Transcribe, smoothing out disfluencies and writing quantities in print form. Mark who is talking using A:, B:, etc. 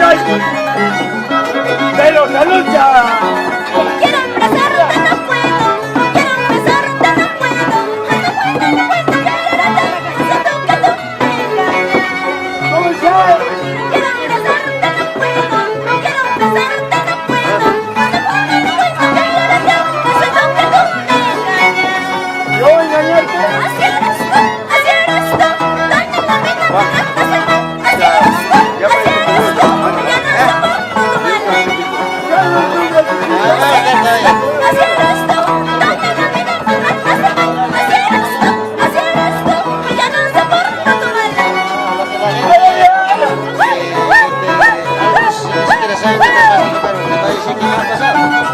A: Ay, de los la lucha.
B: Quiero abrazarte, no puedo. Quiero besarte, no puedo. No puedo, no puedo quererte. Siento que tú me engañas.
A: ¿Cómo está?
B: Quiero abrazarte, no puedo. Quiero besarte, no puedo. No puedo, no puedo quererte. Siento que tú me engañas.
A: ¿Yo engañarte?
B: Así eres tú, así eres tú. Daño la vida, me matas de mí. Así eres tú, así eres tú. Ya no soporto tu maldad.
A: Ya no digas que
B: Así eres tú, daño la vida, me matas de mí. Así eres tú, que ya no soporto tu maldad.
C: Es interesante, pero me parece que va a pasar.